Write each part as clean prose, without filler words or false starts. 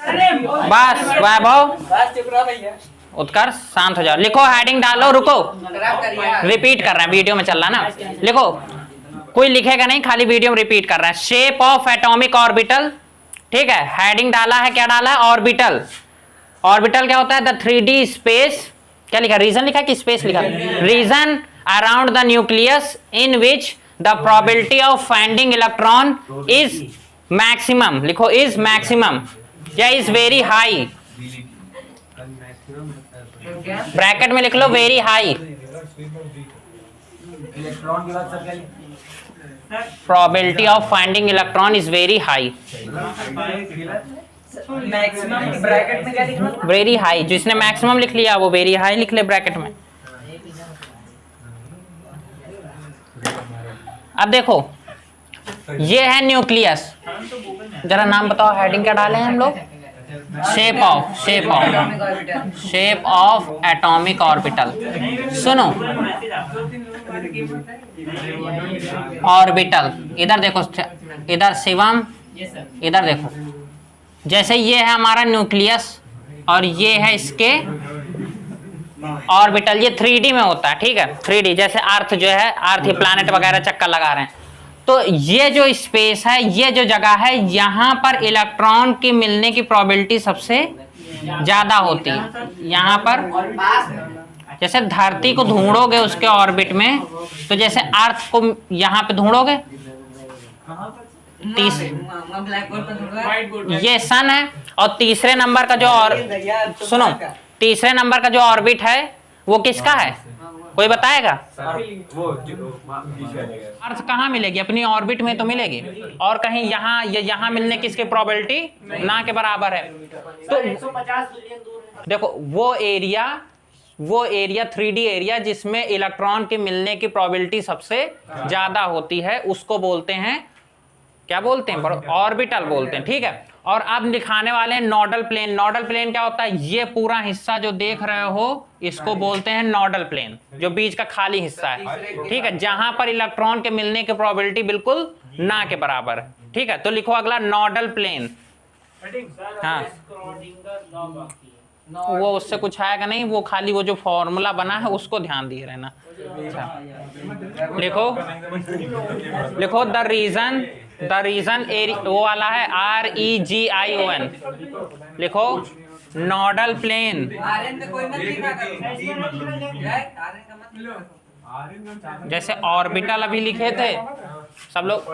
बस वैभव, उत्कर्ष शांत हो जाओ। लिखो, हेडिंग डालो, रुको, रिपीट कर रहे हैं, वीडियो में चल रहा ना। लिखो, कोई लिखेगा नहीं, खाली वीडियो में रिपीट कर रहा है। शेप ऑफ एटॉमिक ऑर्बिटल, ठीक है। हेडिंग डाला है, क्या डाला है? ऑर्बिटल। ऑर्बिटल क्या होता है? द 3D स्पेस, क्या लिखा? रीजन लिखा कि स्पेस लिखा? Region around the nucleus in which the probability of finding electron is maximum. लिखो, इज मैक्सिमम या इज वेरी हाई। ब्रैकेट में लिख लो very high. Probability of finding electron is very high. Maximum bracket में क्या लिखना? Very high. जिसने maximum लिख लिया वो वेरी हाई लिख ले ब्रैकेट में। अब देखो, ये है न्यूक्लियस। जरा नाम बताओ, हेडिंग क्या डाले हैं हम लोग? Shape of atomic orbital. सुनो, ऑर्बिटल, इधर देखो, इधर शिवम, इधर देखो। जैसे ये है हमारा न्यूक्लियस और ये है इसके ऑर्बिटल। ये 3D में होता है, ठीक है। 3D जैसे अर्थ जो है, अर्थ प्लैनेट वगैरह चक्कर लगा रहे हैं। तो ये जो स्पेस है, ये जो जगह है, यहाँ पर इलेक्ट्रॉन के मिलने की प्रोबेबिलिटी सबसे ज्यादा होती है। यहाँ पर जैसे धरती को ढूंढोगे उसके ऑर्बिट में, तो जैसे अर्थ को यहाँ पे ढूंढोगे, ये सन है। और तीसरे नंबर का जो, और सुनो, तीसरे नंबर का जो ऑर्बिट है वो किसका है? कोई बताएगा? अर्थ कहाँ मिलेगी? अपनी ऑर्बिट में तो मिलेगी, और कहीं यहाँ मिलने की इसकी प्रोबेबिलिटी ना के बराबर है। तो 150 बिलियन दूर। देखो, वो एरिया 3D एरिया जिसमें इलेक्ट्रॉन के मिलने की प्रोबेबिलिटी सबसे ज्यादा होती है, उसको बोलते हैं, क्या बोलते हैं? ऑर्बिटल बोलते हैं, ठीक है। और अब दिखाने वाले हैं नोडल प्लेन। नोडल प्लेन क्या होता है? ये पूरा हिस्सा जो देख रहे हो, इसको बोलते हैं नोडल प्लेन, जो बीच का खाली हिस्सा है, ठीक है, जहां पर इलेक्ट्रॉन के मिलने की प्रोबेबिलिटी बिल्कुल ना के बराबर है, ठीक है। तो लिखो अगला, नोडल प्लेन। हाँ, वो उससे कुछ आएगा नहीं, वो खाली वो जो फॉर्मूला बना है उसको ध्यान दिए रहना। अच्छा, लिखो द रीजन वो वाला है REGION। लिखो, नोडल प्लेन। जैसे ऑर्बिटल अभी लिखे थे सब लोग,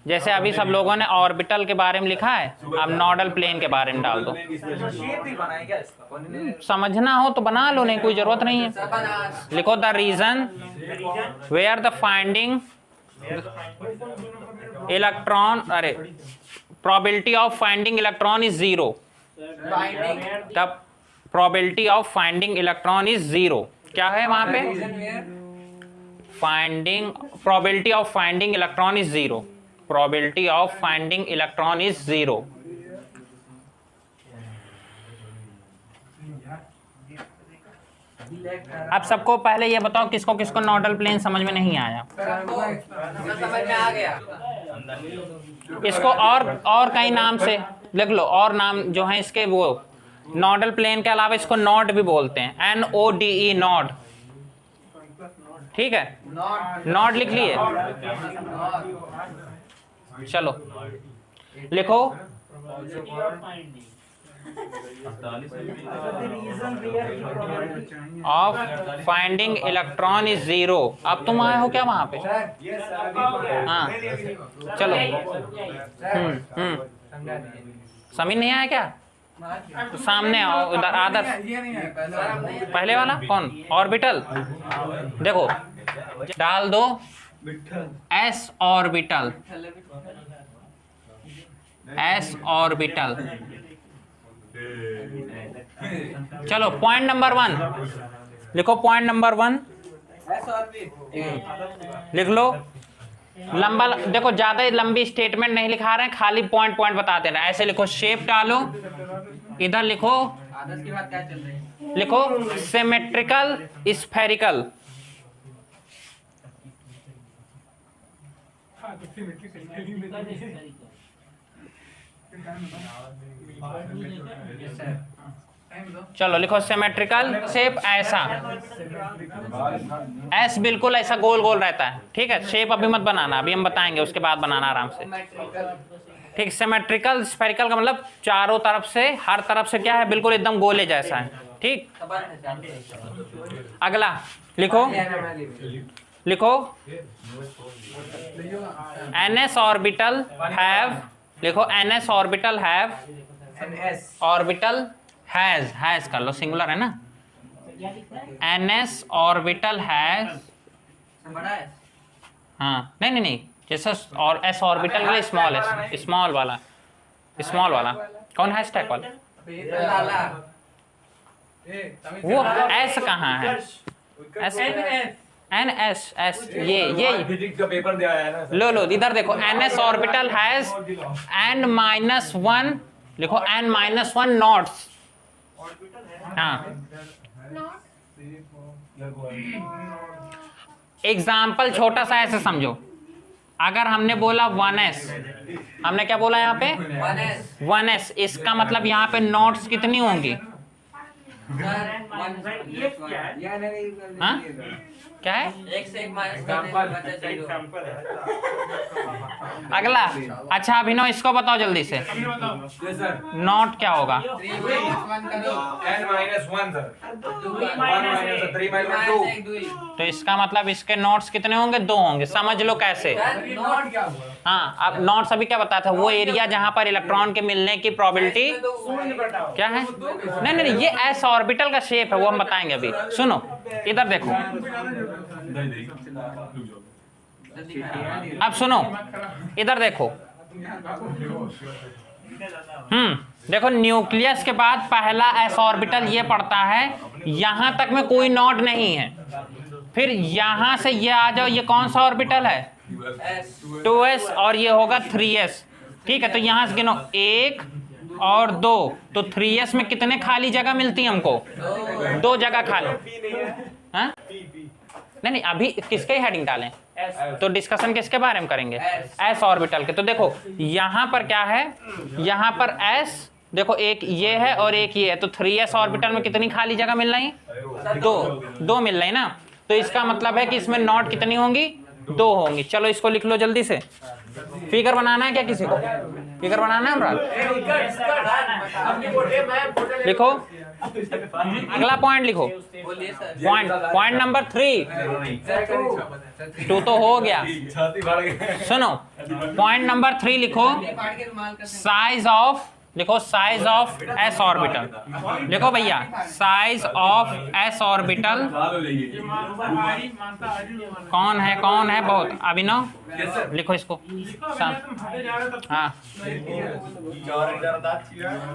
जैसे अभी सब लोगों ने ऑर्बिटल के बारे में लिखा है, अब नोडल प्लेन के बारे में डाल दो। समझना हो तो बना लो, नहीं कोई जरूरत नहीं है। लिखो, the region where the finding electron, अरे, probability of finding electron is 0। The probability of finding electron is 0। क्या है वहां पे? Finding, probability of finding electron is 0। Probability of finding electron is 0। अब सबको पहले ये बताओ, किसको किसको नोडल प्लेन समझ में नहीं आया? समझ में आ गया। इसको और कई नाम से लिख लो, और नाम जो है इसके, वो नोडल प्लेन के अलावा इसको नॉड भी बोलते हैं, NODE, नॉड, ठीक है। नॉड लिख लिए? चलो लिखो, ऑफ फाइंडिंग इलेक्ट्रॉन इज 0। अब तुम आए हो क्या वहां पे? हाँ, चलो। समझ नहीं आया क्या? तो सामने आओ, उधर आदर्श, पहले वाला कौन? ऑर्बिटल। देखो, डाल दो S ऑर्बिटल, S ऑर्बिटल। चलो, पॉइंट नंबर 1 लिखो। पॉइंट नंबर 1 लिख लो। लंबा, देखो ज्यादा लंबी स्टेटमेंट नहीं लिखा रहे हैं, खाली पॉइंट पॉइंट बता देना। ऐसे लिखो, शेप डालो, इधर लिखो, लिखो सिमेट्रिकल स्फेरिकल। चलो लिखो सिमेट्रिकल शेप ऐसा, एस बिल्कुल ऐसा गोल गोल रहता है, ठीक है। शेप अभी मत बनाना, अभी हम बताएंगे उसके बाद बनाना आराम से, ठीक। सिमेट्रिकल स्फेरिकल का मतलब चारों तरफ से, हर तरफ से क्या है, बिल्कुल एकदम गोले जैसा है, ठीक। अगला लिखो, लिखो ns ऑर्बिटल हैव, लिखो ns orbital have, orbital has कर लो, सिंगुलर है ना। ns ऑर्बिटल हैज, हाँ नहीं नहीं नहीं, जैसा और s ऑर्बिटल के लिए स्मॉल है, स्मॉल वाला, स्मॉल वाला कौन है, स्टैक वाला, वो s कहाँ है, s एन एस एस, ये फिजिक्स का पेपर दिया है ना। लो इधर देखो, N S orbital has n-1, लिखो n-1 नॉट्स, हाँ। एग्जाम्पल छोटा सा ऐसे समझो, अगर हमने बोला 1s, हमने क्या बोला यहाँ पे 1s, इसका मतलब यहाँ पे नॉट्स कितनी होंगी, हाँ क्या है, एक से एक माइनस अगला। अच्छा अभिनव इसको बताओ जल्दी से, नॉट क्या होगा, तो इसका मतलब इसके नोट्स कितने होंगे, 2 होंगे, समझ लो कैसे। हाँ अब नोट्स अभी क्या बताया था, वो एरिया जहां पर इलेक्ट्रॉन के मिलने की प्रोबेबिलिटी क्या है, नहीं नहीं ये एस ऑर्बिटल का शेप है, वो हम बताएंगे अभी। सुनो इधर देखो, अब सुनो इधर देखो, देखो न्यूक्लियस के बाद पहला एस ऑर्बिटल ये पड़ता है, यहां तक में कोई नॉट नहीं है, फिर यहां से ये आ जाओ, ये कौन सा ऑर्बिटल है 2s, और ये होगा 3s, ठीक है। तो यहां से गिनो 1 और 2, तो 3s में कितने खाली जगह मिलती है हमको, 2 जगह खाली, हाँ नहीं अभी किसके हेडिंग डालें, तो डिस्कशन किसके बारे में करेंगे, एस ऑर्बिटल के। तो देखो यहाँ पर क्या है, यहाँ पर एस देखो, एक ये है और एक ये है, तो 3s ऑर्बिटल में कितनी खाली जगह मिल रही, 2 मिल रही ना, तो इसका मतलब है कि इसमें नॉट कितनी होंगी, 2 होंगी। चलो इसको लिख लो जल्दी से, फिगर बनाना है क्या किसी को, फिगर बनाना है लिखो, अगला पॉइंट लिखो, पॉइंट नंबर 3, 2 तो हो गया, सुनो पॉइंट नंबर 3 लिखो, साइज ऑफ, लिखो साइज ऑफ एस ऑर्बिटल, लिखो भैया साइज ऑफ एस ऑर्बिटल कौन है बहुत, अभिनव लिखो इसको, हाँ।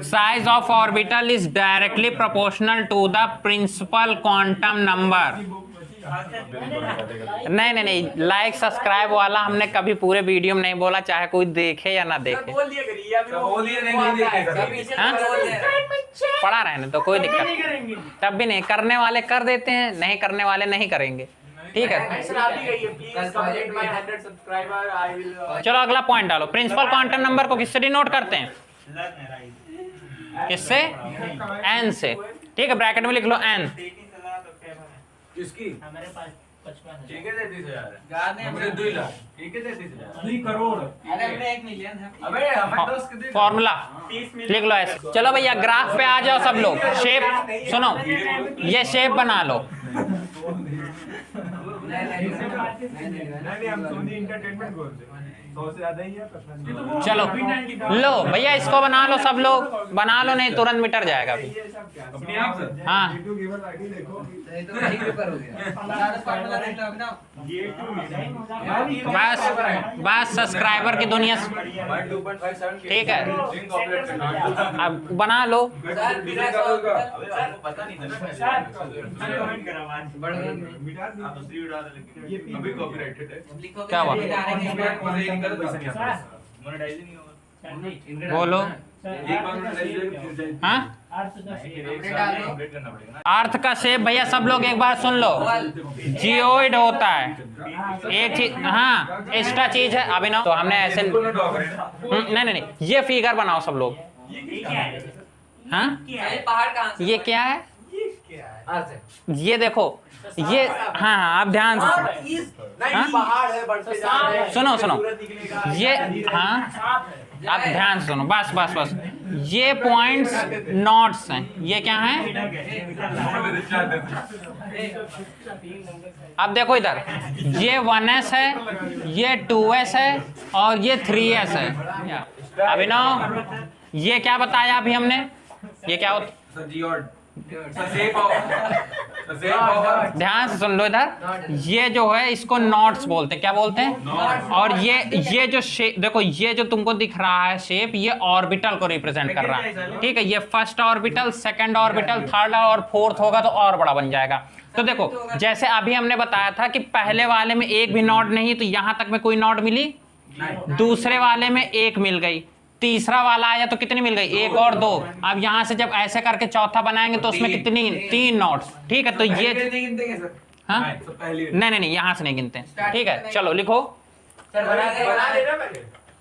Size of orbital is directly proportional to the principal quantum number. नहीं लाइक सब्सक्राइब वाला हमने कभी पूरे वीडियो में नहीं बोला, चाहे कोई देखे या ना देखे, पढ़ा रहे हैं तो कोई दिक्कत, तब भी नहीं, करने वाले कर देते हैं, नहीं करने वाले नहीं करेंगे, ठीक है। चलो अगला पॉइंट डालो, प्रिंसिपल क्वांटम नंबर को किससे डिनोट करते हैं, किससे, एन से, ठीक है। ब्रैकेट में लिख लो एन, किसकी हमारे पास 55 ठीक है 30,000 गाने हमने 2 लाख ठीक है 30,000 2 करोड़ अरे हमने 1 मिलियन है, अबे हमें 10 के दे फॉर्मूला लिख लो ऐसे। चलो भैया ग्राफ पे आ जाओ सब लोग, शेप सुनो, ये शेप बना लो, नहीं हम सोनी एंटरटेनमेंट बोलते हैं 100 से ज्यादा ही है। चलो लो भैया इसको बना लो, सब लोग बना लो, नहीं तुरंत मिटर जाएगा अभी। अपने आप से हाँ तो वही पेपर हो गया, सारा फार्मूला रहता है ना, बस सब्सक्राइबर की दुनिया से, 2.57 ठीक है लिंक ऑपरेट करना अब बना लो। सर बिना आपको पता नहीं था कमेंट करा बढ़ गया, आप दूसरी उड़ा दे, लेकिन अभी कॉपीराइटेड है। लिखो क्या हुआ? पैसा नहीं आता, मोनेटाइज नहीं होगा। बोलो। हाँ, अर्थ का शेप भैया सब लोग एक बार सुन लो, जियोइड होता है एक चीज। हाँ, एक्स्ट्रा चीज है अभिनव, तो हमने ऐसे नहीं नहीं नहीं, ये फिगर बनाओ सब लोग। हाँ, पहाड़ कहाँ से? ये क्या है? ये देखो, ये हाँ हाँ, आप ध्यान से सुनो सुनो, ये हाँ, आप ध्यान से सुनो, बस बस बस। ये पॉइंट्स नॉट्स हैं, ये क्या हैं? अब देखो इधर, ये 1s है, ये 2s है और ये 3s है। अभिनव, ये क्या बताया अभी हमने? ये क्या होता? ध्यान से सुन लो इधर, ये जो है इसको नॉट्स बोलते हैं। क्या बोलते हैं? और ये जो शेप देखो, ये जो तुमको दिख रहा है शेप, ये ऑर्बिटल को रिप्रेजेंट कर रहा है। ठीक है, ये first orbital, second orbital, third और फोर्थ होगा तो और बड़ा बन जाएगा। तो देखो, जैसे अभी हमने बताया था कि पहले वाले में एक भी नॉट नहीं, तो यहां तक में कोई नॉट मिली, दूसरे वाले में एक मिल गई, तीसरा वाला आया तो कितनी मिल गई? एक और दो। अब यहां से जब ऐसे करके चौथा बनाएंगे तो उसमें कितनी? 3 नॉट्स। ठीक है, तो ये हाँ नहीं नहीं नहीं, यहां से नहीं गिनते। ठीक है, चलो लिखो।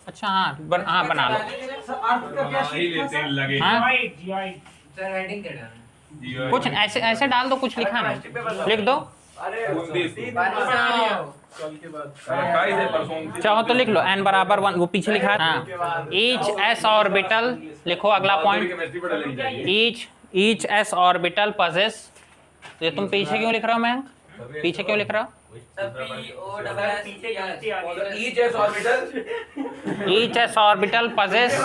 अच्छा हाँ, हाँ बना लो। हाँ, कुछ ऐसे ऐसे डाल दो, कुछ लिखा नहीं, लिख दो। चाहो तो लिख लो n बराबर 1, वो पीछे लिखा है। हाँ, ईच s ऑर्बिटल लिखो, अगला point, each s orbital possess. ये तुम पीछे क्यों लिख रहे हो मयंक? पीछे क्यों लिख रहे हो? Each s orbital possess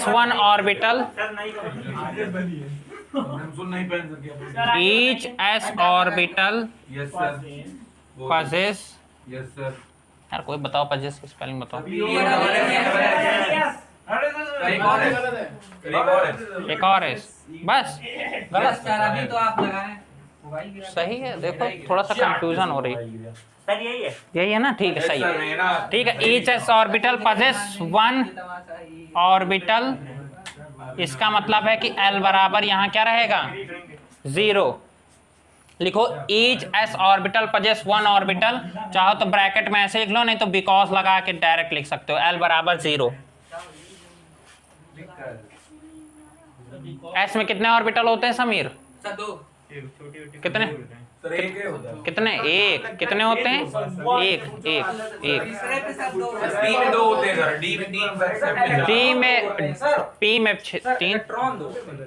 1 orbital, each s orbital possess. यार कोई बताओ पजेस की स्पेलिंग बताओ। एक और एस, बस गलत। तो आप लगाएं, सही है, देखो थोड़ा सा कंफ्यूजन हो रही है। यही है ना? ठीक है, सही है। ठीक है, each s orbital possess 1 orbital, इसका मतलब है कि L बराबर यहाँ क्या रहेगा? 0। लिखो, each s orbital possess 1 orbital. चाहो तो ब्रैकेट में ऐसे लिख लो, नहीं तो बिकॉज लगा के डायरेक्ट लिख सकते हो। L बराबर 0। S में कितने ऑर्बिटल होते हैं समीर? कितने? कितने? एक। कितने होते हैं? एक एक एक। डी में, पी में 3,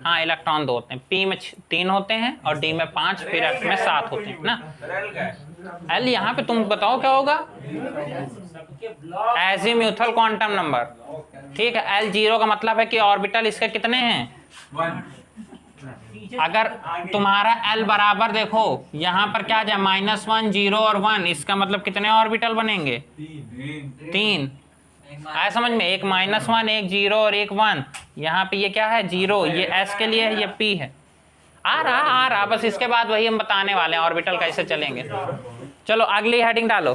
हाँ इलेक्ट्रॉन 2 होते हैं। पी में 3 होते हैं और डी में 5, फिर एफ में 7 होते हैं ना। एल यहाँ पे तुम बताओ क्या होगा? Azimuthal quantum number. ठीक है, L 0 का मतलब है कि ऑर्बिटल इसके कितने हैं? 1। अगर तुम्हारा L बराबर देखो, यहाँ पर क्या जाए? -1, 0 और 1, इसका मतलब कितने ऑर्बिटल बनेंगे? 3। आया समझ में? एक -1, एक 0 और एक 1। यहाँ पे ये क्या है? 0। ये S के लिए है, ये P है। आ रहा बस। इसके बाद वही हम बताने वाले हैं ऑर्बिटल कैसे चलेंगे। चलो अगली हेडिंग डालो।